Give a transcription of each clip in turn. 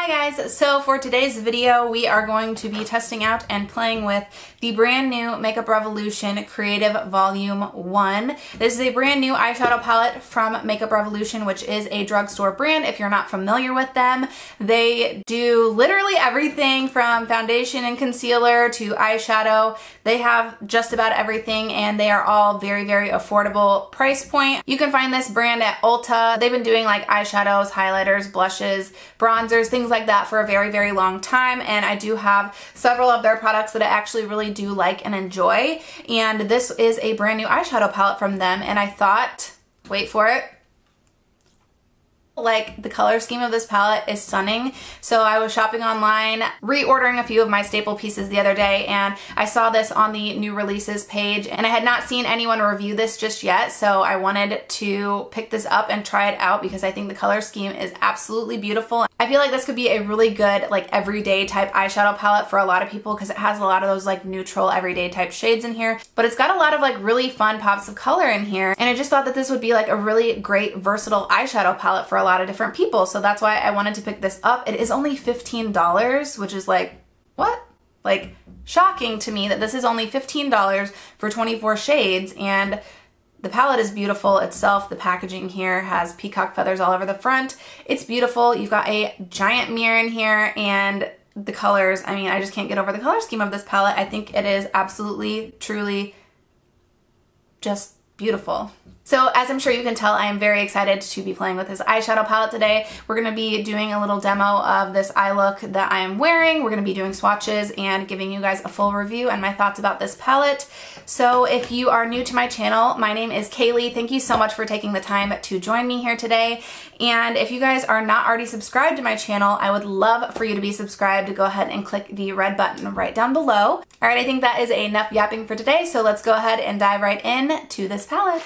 Hi guys, so for today's video we are going to be testing out and playing with the brand new Makeup Revolution Creative Volume 1. This is a brand new eyeshadow palette from Makeup Revolution, which is a drugstore brand if you're not familiar with them. They do literally everything from foundation and concealer to eyeshadow. They have just about everything and they are all very, very affordable price point. You can find this brand at Ulta. They've been doing like eyeshadows, highlighters, blushes, bronzers, things like that for a very, very long time, and I do have several of their products that I actually really do like and enjoy, and this is a brand new eyeshadow palette from them, and I thought, wait for it, like the color scheme of this palette is stunning. So I was shopping online, reordering a few of my staple pieces the other day, and I saw this on the new releases page, and I had not seen anyone review this just yet, so I wanted to pick this up and try it out because I think the color scheme is absolutely beautiful. I feel like this could be a really good like everyday type eyeshadow palette for a lot of people because it has a lot of those like neutral everyday type shades in here, but it's got a lot of like really fun pops of color in here, and I just thought that this would be like a really great versatile eyeshadow palette for a lot of different people, so that's why I wanted to pick this up. It is only $15, which is like, what? Like shocking to me that this is only $15 for 24 shades, and the palette is beautiful itself. The packaging here has peacock feathers all over the front. It's beautiful. You've got a giant mirror in here, and the colors, I mean, I just can't get over the color scheme of this palette. I think it is absolutely, truly just beautiful. So as I'm sure you can tell, I am very excited to be playing with this eyeshadow palette today. We're going to be doing a little demo of this eye look that I am wearing. We're going to be doing swatches and giving you guys a full review and my thoughts about this palette. So if you are new to my channel, my name is Kaylee. Thank you so much for taking the time to join me here today. And if you guys are not already subscribed to my channel, I would love for you to be subscribed. Go ahead and click the red button right down below. All right, I think that is enough yapping for today, so let's go ahead and dive right in to this palette.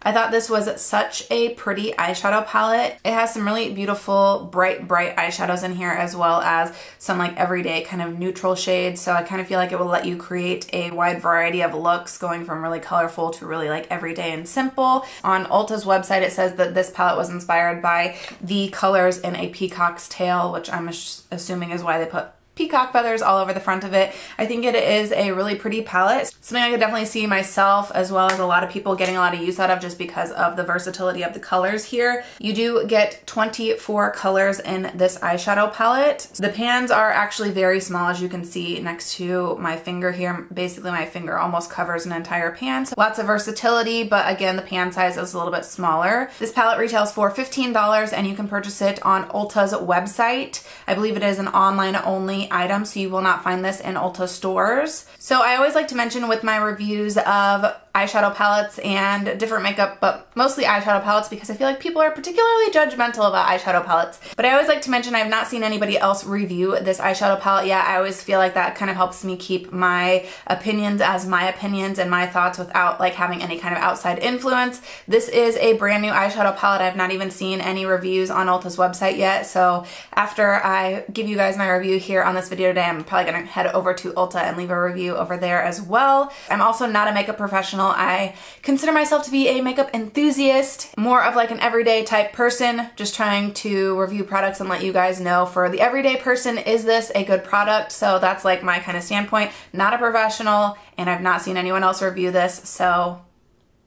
I thought this was such a pretty eyeshadow palette. It has some really beautiful, bright eyeshadows in here, as well as some like everyday kind of neutral shades. So I kind of feel like it will let you create a wide variety of looks, going from really colorful to really like everyday and simple. On Ulta's website, it says that this palette was inspired by the colors in a peacock's tail, which I'm assuming is why they put peacock feathers all over the front of it. I think it is a really pretty palette. Something I could definitely see myself as well as a lot of people getting a lot of use out of just because of the versatility of the colors here. You do get 24 colors in this eyeshadow palette. The pans are actually very small, as you can see next to my finger here. Basically my finger almost covers an entire pan. So lots of versatility, but again, the pan size is a little bit smaller. This palette retails for $15 and you can purchase it on Ulta's website. I believe it is an online only item, so you will not find this in Ulta stores. So I always like to mention with my reviews of eyeshadow palettes and different makeup, but mostly eyeshadow palettes, because I feel like people are particularly judgmental about eyeshadow palettes. But I always like to mention I've not seen anybody else review this eyeshadow palette yet. I always feel like that kind of helps me keep my opinions as my opinions and my thoughts without like having any kind of outside influence. This is a brand new eyeshadow palette. I've not even seen any reviews on Ulta's website yet. So after I give you guys my review here on this video today, I'm probably gonna head over to Ulta and leave a review over there as well. I'm also not a makeup professional. I consider myself to be a makeup enthusiast, more of like an everyday type person, just trying to review products and let you guys know for the everyday person, is this a good product? So that's like my kind of standpoint. Not a professional, and I've not seen anyone else review this, so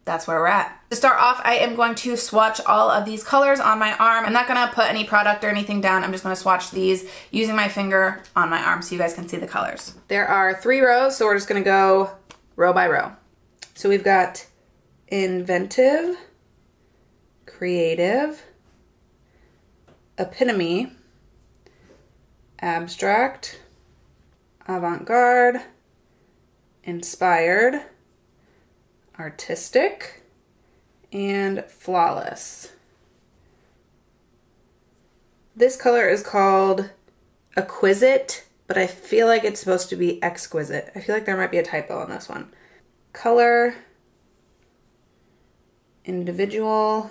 that's where we're at. To start off, I am going to swatch all of these colors on my arm. I'm not gonna put any product or anything down. I'm just gonna swatch these using my finger on my arm so you guys can see the colors. There are 3 rows, so we're just gonna go row by row. So we've got Inventive, Creative, Epitome, Abstract, Avant-Garde, Inspired, Artistic, and Flawless. This color is called Exquisite, but I feel like it's supposed to be Exquisite. I feel like there might be a typo on this one. Color, Individual,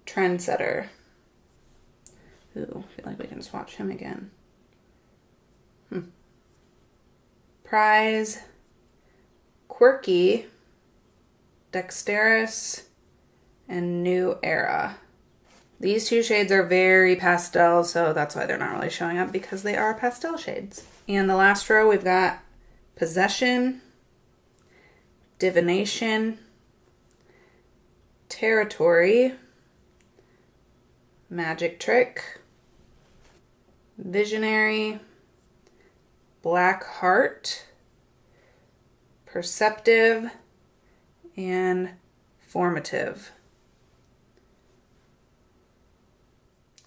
Trendsetter. Ooh, I feel like we can swatch him again. Prize, Quirky, Dexterous and New Era. These two shades are very pastel, so that's why they're not really showing up, because they are pastel shades. And the last row, we've got Possession, Divination, Territory, Magic Trick, Visionary, Black Heart, Perceptive, and Formative.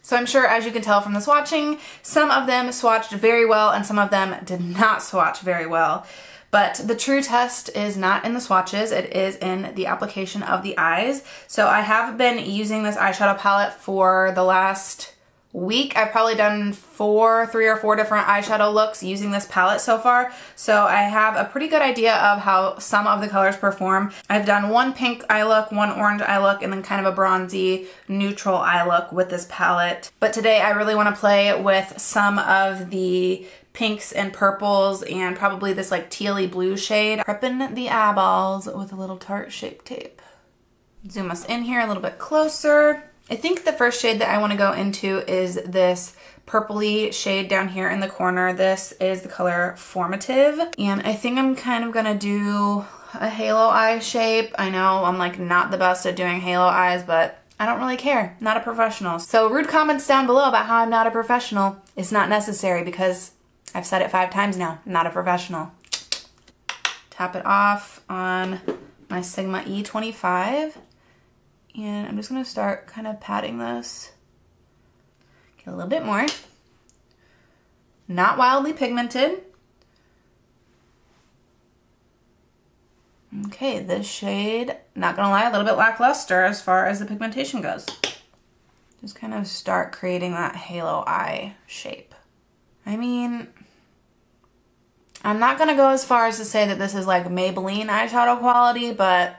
So I'm sure, as you can tell from the swatching, some of them swatched very well and some of them did not swatch very well. But the true test is not in the swatches, it is in the application of the eyes. So I have been using this eyeshadow palette for the last week. I've probably done 3 or 4 different eyeshadow looks using this palette so far. So I have a pretty good idea of how some of the colors perform. I've done one pink eye look, one orange eye look, and then kind of a bronzy neutral eye look with this palette. But today I really want to play with some of the pinks and purples and probably this like tealy blue shade. Prepping the eyeballs with a little Tarte Shape Tape. Zoom us in here a little bit closer. I think the first shade that I want to go into is this purpley shade down here in the corner. This is the color Formative, and I think I'm kind of gonna do a halo eye shape. I know I'm like not the best at doing halo eyes, but I don't really care. Not a professional. So rude comments down below about how I'm not a professional. It's not necessary because I've said it 5 times now. I'm not a professional. Tap it off on my Sigma E25. And I'm just gonna start kind of patting this. Get a little bit more. Not wildly pigmented. Okay, this shade, not gonna lie, a little bit lackluster as far as the pigmentation goes. Just kind of start creating that halo eye shape. I mean, I'm not gonna go as far as to say that this is like Maybelline eyeshadow quality, but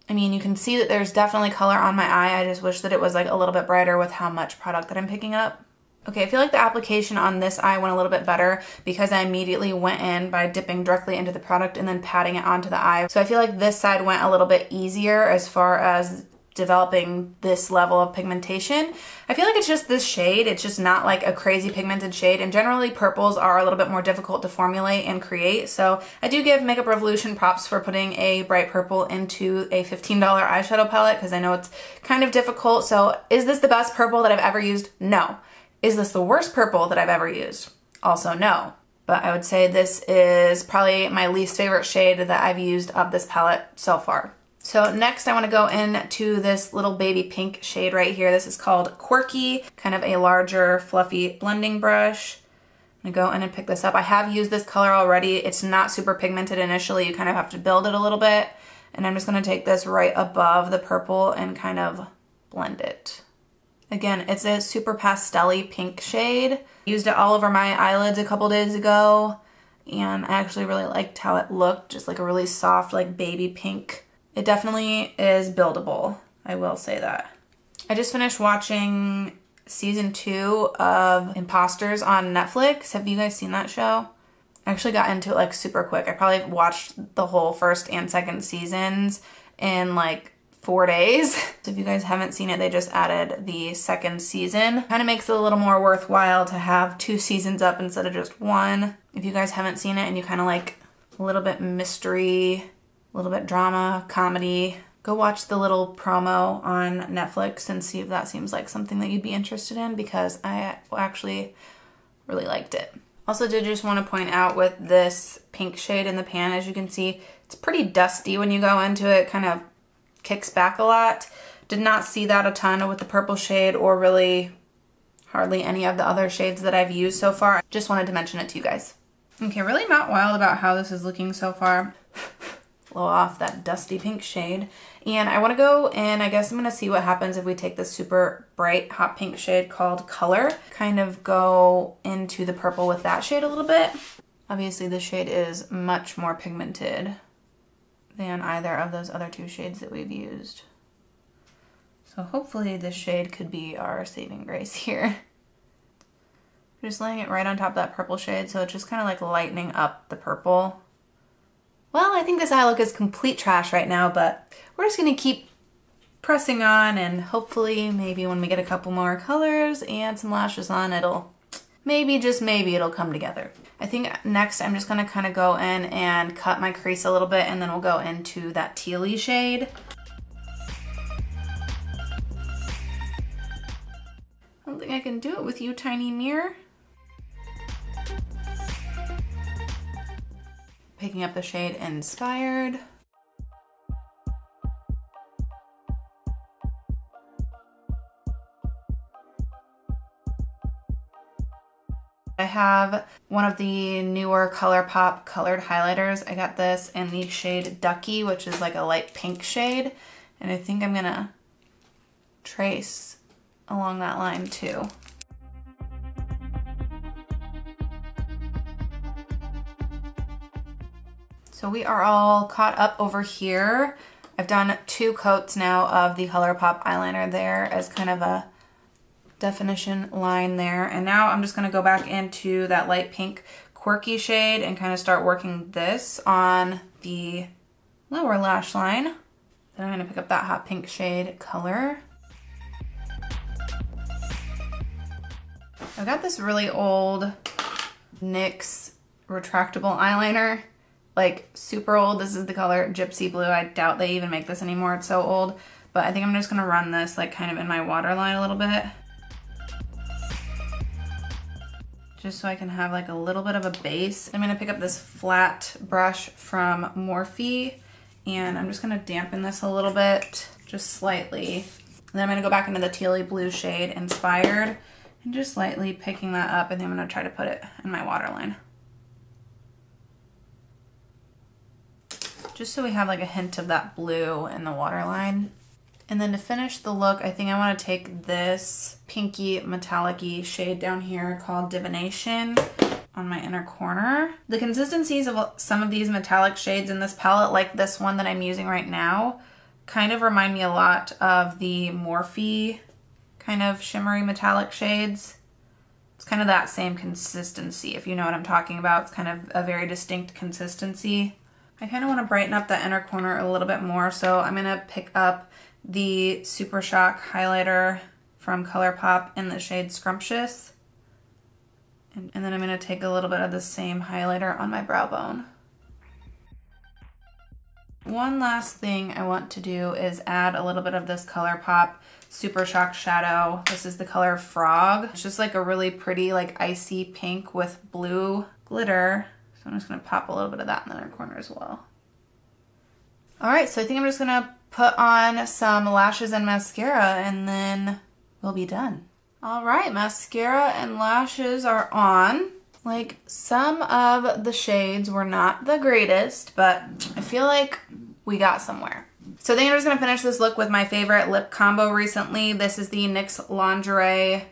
I mean, you can see that there's definitely color on my eye. I just wish that it was like a little bit brighter with how much product that I'm picking up. Okay, I feel like the application on this eye went a little bit better because I immediately went in by dipping directly into the product and then patting it onto the eye. So I feel like this side went a little bit easier as far as developing this level of pigmentation. I feel like it's just this shade. It's just not like a crazy pigmented shade, and generally purples are a little bit more difficult to formulate and create. So I do give Makeup Revolution props for putting a bright purple into a $15 eyeshadow palette because I know it's kind of difficult. So is this the best purple that I've ever used? No. Is this the worst purple that I've ever used? Also no. But I would say this is probably my least favorite shade that I've used of this palette so far. So next I want to go into this little baby pink shade right here. This is called Quirky, kind of a larger fluffy blending brush. I'm gonna go in and pick this up. I have used this color already. It's not super pigmented initially. You kind of have to build it a little bit. And I'm just gonna take this right above the purple and kind of blend it. Again, it's a super pastel-y pink shade. Used it all over my eyelids a couple days ago, and I actually really liked how it looked, just like a really soft, like baby pink. It definitely is buildable, I will say that. I just finished watching season 2 of Imposters on Netflix. Have you guys seen that show? I actually got into it like super quick. I probably watched the whole first and second seasons in like 4 days. So if you guys haven't seen it, they just added the second season. Kind of makes it a little more worthwhile to have 2 seasons up instead of just 1. If you guys haven't seen it and you kind of like a little bit mystery, a little bit drama, comedy, go watch the little promo on Netflix and see if that seems like something that you'd be interested in, because I actually really liked it. Also did just want to point out with this pink shade in the pan, as you can see, it's pretty dusty when you go into it, kind of kicks back a lot. Did not see that a ton with the purple shade or really hardly any of the other shades that I've used so far. Just wanted to mention it to you guys. Okay, really not wild about how this is looking so far. Blow off that dusty pink shade. And I want to go and I guess I'm going to see what happens if we take this super bright hot pink shade called Color, kind of go into the purple with that shade a little bit. Obviously this shade is much more pigmented than either of those other 2 shades that we've used. So hopefully this shade could be our saving grace here. Just laying it right on top of that purple shade, so it's just kind of like lightening up the purple. Well, I think this eye look is complete trash right now, but we're just gonna keep pressing on, and hopefully maybe when we get a couple more colors and some lashes on, it'll maybe, just maybe, it'll come together. I think next I'm just gonna kind of go in and cut my crease a little bit, and then we'll go into that tealy shade. I don't think I can do it with you, tiny mirror. Picking up the shade Inspired. I have one of the newer ColourPop colored highlighters. I got this in the shade Ducky, which is like a light pink shade. And I think I'm gonna trace along that line too. So we are all caught up over here. I've done 2 coats now of the ColourPop eyeliner there as kind of a definition line there. And now I'm just gonna go back into that light pink quirky shade and kind of start working this on the lower lash line. Then I'm gonna pick up that hot pink shade color. I've got this really old NYX retractable eyeliner, like super old. This is the color Gypsy Blue. I doubt they even make this anymore, it's so old. But I think I'm just gonna run this like kind of in my waterline a little bit, just so I can have like a little bit of a base. I'm gonna pick up this flat brush from Morphe, and I'm just gonna dampen this a little bit, just slightly. And then I'm gonna go back into the tealy blue shade Inspired, and just slightly picking that up, and then I'm gonna try to put it in my waterline. Just so we have like a hint of that blue in the waterline. And then to finish the look, I think I want to take this pinky metallic-y shade down here called Divination on my inner corner. The consistencies of some of these metallic shades in this palette, like this one that I'm using right now, kind of remind me a lot of the Morphe kind of shimmery metallic shades. It's kind of that same consistency, if you know what I'm talking about. It's kind of a very distinct consistency. I kind of want to brighten up that inner corner a little bit more, so I'm going to pick up the Super Shock highlighter from ColourPop in the shade Scrumptious. And then I'm going to take a little bit of the same highlighter on my brow bone. One last thing I want to do is add a little bit of this ColourPop Super Shock shadow. This is the color Frog. It's just like a really pretty like icy pink with blue glitter. So I'm just going to pop a little bit of that in the inner corner as well. Alright, so I think I'm just going to put on some lashes and mascara, and then we'll be done. Alright, mascara and lashes are on. Like, some of the shades were not the greatest, but I feel like we got somewhere. So I think I'm just going to finish this look with my favorite lip combo recently. This is the NYX Lingerie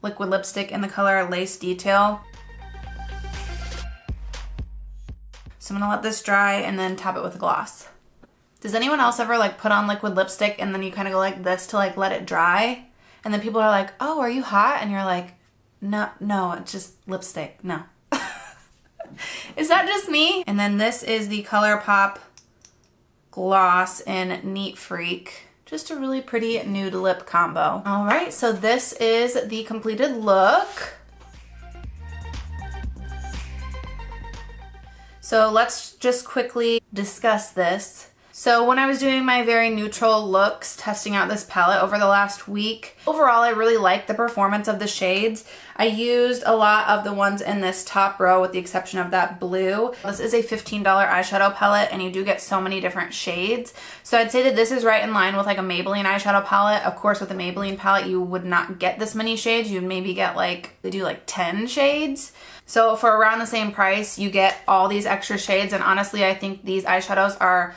liquid lipstick in the color Lace Detail. So I'm going to let this dry and then top it with a gloss. Does anyone else ever like put on liquid lipstick and then you kind of go like this to like let it dry? And then people are like, oh, are you hot? And you're like, no, it's just lipstick, no. Is that just me? And then this is the ColourPop gloss in Neat Freak. Just a really pretty nude lip combo. All right, so this is the completed look. So let's just quickly discuss this. So when I was doing my very neutral looks, testing out this palette over the last week, overall I really liked the performance of the shades. I used a lot of the ones in this top row with the exception of that blue. This is a $15 eyeshadow palette and you do get so many different shades. So I'd say that this is right in line with like a Maybelline eyeshadow palette. Of course with a Maybelline palette you would not get this many shades. You'd maybe get like, they do like 10 shades. So for around the same price you get all these extra shades, and honestly I think these eyeshadows are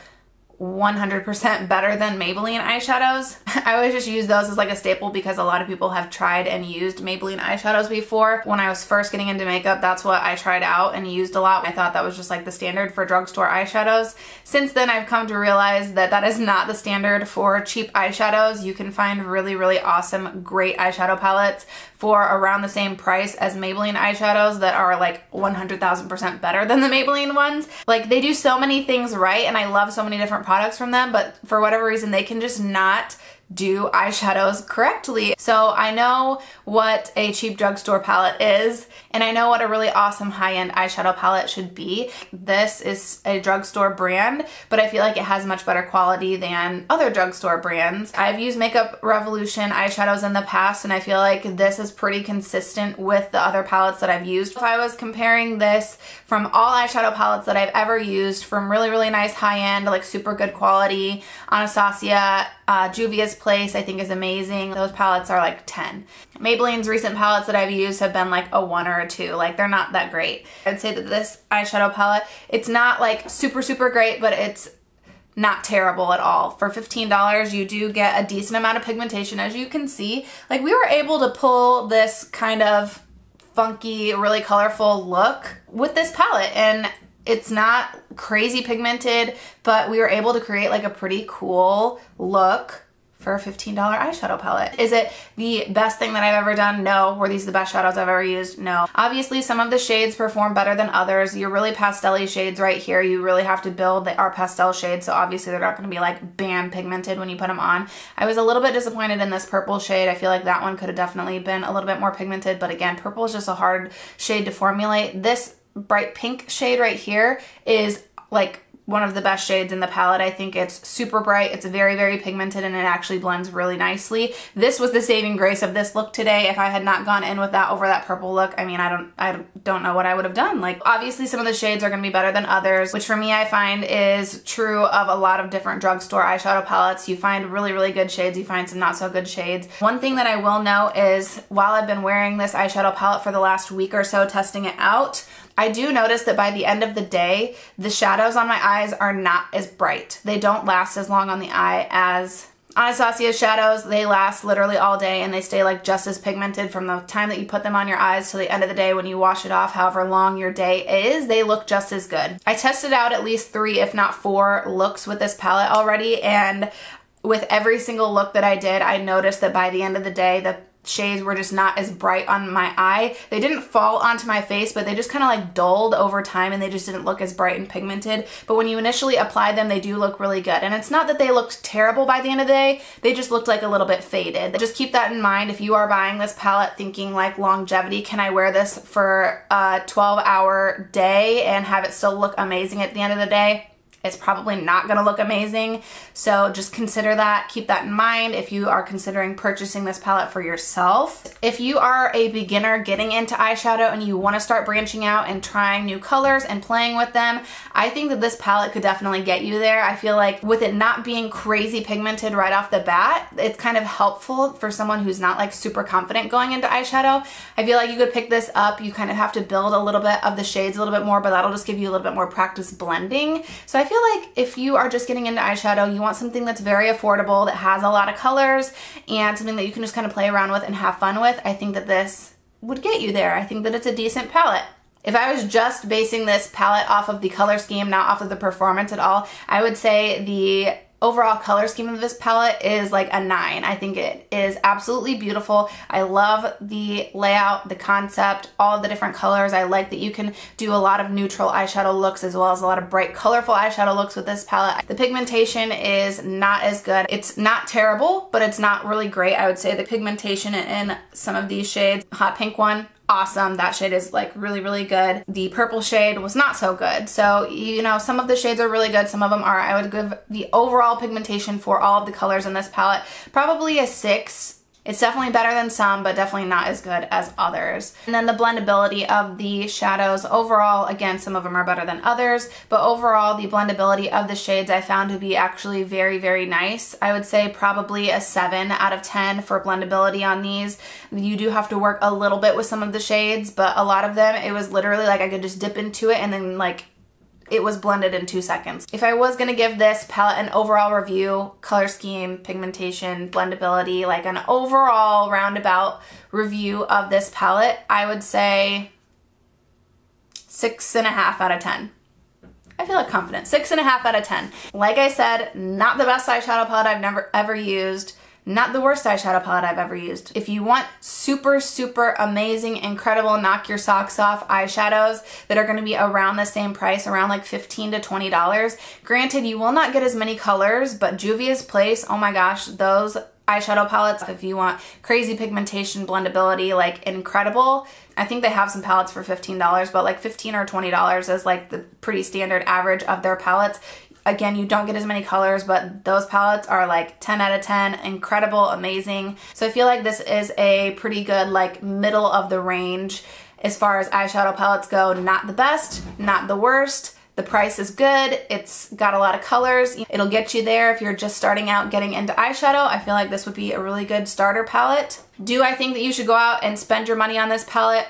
100% better than Maybelline eyeshadows. I always just use those as like a staple because a lot of people have tried and used Maybelline eyeshadows before. When I was first getting into makeup, that's what I tried out and used a lot. I thought that was just like the standard for drugstore eyeshadows. Since then, I've come to realize that that is not the standard for cheap eyeshadows. You can find really, really awesome, great eyeshadow palettes for around the same price as Maybelline eyeshadows that are like 100,000% better than the Maybelline ones. Like, they do so many things right, and I love so many different products from them, but for whatever reason, they can just not do eyeshadows correctly. So I know what a cheap drugstore palette is, and I know what a really awesome high-end eyeshadow palette should be. This is a drugstore brand, but I feel like it has much better quality than other drugstore brands. I've used Makeup Revolution eyeshadows in the past, and I feel like this is pretty consistent with the other palettes that I've used. If I was comparing this from all eyeshadow palettes that I've ever used, from really, really nice high-end, like super good quality, Anastasia, Juvia's Place, I think is amazing. Those palettes are like 10. Maybelline's recent palettes that I've used have been like a 1 or a 2. Like, they're not that great. I'd say that this eyeshadow palette, it's not like super, super great, but it's not terrible at all. For $15, you do get a decent amount of pigmentation, as you can see. Like, we were able to pull this kind of funky, really colorful look with this palette, and it's not crazy pigmented, but we were able to create like a pretty cool look for a $15 eyeshadow palette. Is it the best thing that I've ever done? No. Were these the best shadows I've ever used? No. Obviously, some of the shades perform better than others. Your really pastel-y shades right here, you really have to build. They are pastel shades, so obviously they're not going to be like bam pigmented when you put them on. I was a little bit disappointed in this purple shade. I feel like that one could have definitely been a little bit more pigmented, but again, purple is just a hard shade to formulate. This bright pink shade right here is like one of the best shades in the palette. I think it's super bright. It's very, very pigmented, and it actually blends really nicely. This was the saving grace of this look today. If I had not gone in with that over that purple look, I mean, I don't know what I would have done. Like, obviously some of the shades are going to be better than others, which for me I find is true of a lot of different drugstore eyeshadow palettes. You find really, really good shades. You find some not so good shades. One thing that I will note is while I've been wearing this eyeshadow palette for the last week or so, testing it out, I do notice that by the end of the day, the shadows on my eyes are not as bright. They don't last as long on the eye as Anastasia's shadows. They last literally all day, and they stay like just as pigmented from the time that you put them on your eyes to the end of the day when you wash it off. However long your day is, they look just as good. I tested out at least 3, if not 4 looks with this palette already, and with every single look that I did, I noticed that by the end of the day, the shades were just not as bright on my eye. They didn't fall onto my face, but they just kind of like dulled over time, and they just didn't look as bright and pigmented. But when you initially apply them, they do look really good. And it's not that they looked terrible by the end of the day, they just looked like a little bit faded. Just keep that in mind if you are buying this palette thinking like longevity. Can I wear this for a 12-hour day and have it still look amazing at the end of the day? It's probably not going to look amazing. So just consider that. Keep that in mind if you are considering purchasing this palette for yourself. If you are a beginner getting into eyeshadow and you want to start branching out and trying new colors and playing with them, I think that this palette could definitely get you there. I feel like with it not being crazy pigmented right off the bat, it's kind of helpful for someone who's not like super confident going into eyeshadow. I feel like you could pick this up. You kind of have to build a little bit of the shades a little bit more, but that'll just give you a little bit more practice blending. So I feel like if you are just getting into eyeshadow, you want something that's very affordable, that has a lot of colors, and something that you can just kind of play around with and have fun with, I think that this would get you there. I think that it's a decent palette. If I was just basing this palette off of the color scheme, not off of the performance at all, I would say the overall color scheme of this palette is like a 9. I think it is absolutely beautiful. I love the layout, the concept, all of the different colors. I like that you can do a lot of neutral eyeshadow looks as well as a lot of bright, colorful eyeshadow looks with this palette. The pigmentation is not as good. It's not terrible, but it's not really great. I would say the pigmentation in some of these shades, hot pink one, awesome. That shade is like really, really good. The purple shade was not so good. So, you know, some of the shades are really good. Some of them are. I would give the overall pigmentation for all of the colors in this palette probably a 6. It's definitely better than some, but definitely not as good as others. And then the blendability of the shadows overall, again, some of them are better than others, but overall the blendability of the shades I found to be actually very, very nice. I would say probably a 7 out of 10 for blendability on these. You do have to work a little bit with some of the shades, but a lot of them, it was literally like I could just dip into it and then like it was blended in 2 seconds. If I was gonna give this palette an overall review, color scheme, pigmentation, blendability, like an overall roundabout review of this palette, I would say 6.5 out of 10. I feel like confident. 6.5 out of 10. Like I said, not the best eyeshadow palette I've ever used. Not the worst eyeshadow palette I've ever used. If you want super, super amazing, incredible, knock your socks off eyeshadows that are gonna be around the same price, around like $15 to $20, granted, you will not get as many colors, but Juvia's Place, oh my gosh, those eyeshadow palettes, if you want crazy pigmentation, blendability, like incredible. I think they have some palettes for $15, but like $15 or $20 is like the pretty standard average of their palettes. Again, you don't get as many colors, but those palettes are like 10 out of 10, incredible, amazing. So I feel like this is a pretty good like middle of the range as far as eyeshadow palettes go. Not the best, not the worst. The price is good. It's got a lot of colors. It'll get you there if you're just starting out getting into eyeshadow. I feel like this would be a really good starter palette. Do I think that you should go out and spend your money on this palette?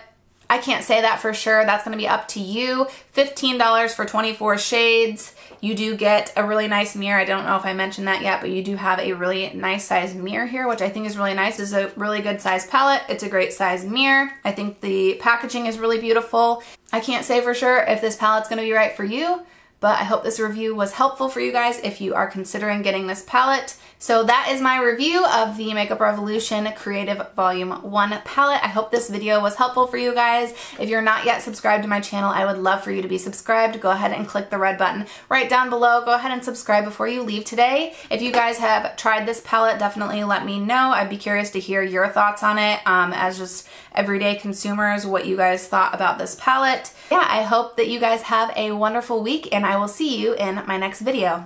I can't say that for sure. That's gonna be up to you. $15 for 24 shades. You do get a really nice mirror. I don't know if I mentioned that yet, but you do have a really nice size mirror here, which I think is really nice. This is a really good size palette. It's a great size mirror. I think the packaging is really beautiful. I can't say for sure if this palette's gonna be right for you, but I hope this review was helpful for you guys if you are considering getting this palette. So that is my review of the Makeup Revolution Creative Volume 1 palette. I hope this video was helpful for you guys. If you're not yet subscribed to my channel, I would love for you to be subscribed. Go ahead and click the red button right down below. Go ahead and subscribe before you leave today. If you guys have tried this palette, definitely let me know. I'd be curious to hear your thoughts on it as just everyday consumers, what you guys thought about this palette. Yeah, I hope that you guys have a wonderful week, and I will see you in my next video.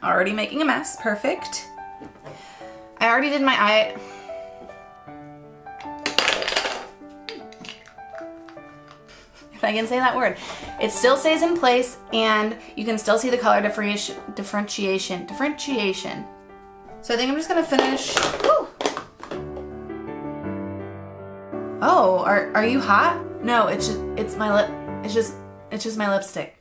Already making a mess. Perfect. I already did my eye. If I can say that word. It still stays in place, and you can still see the color differentiation. So I think I'm just gonna finish. Woo! Oh, are you hot? No, it's my lip. It's just my lipstick.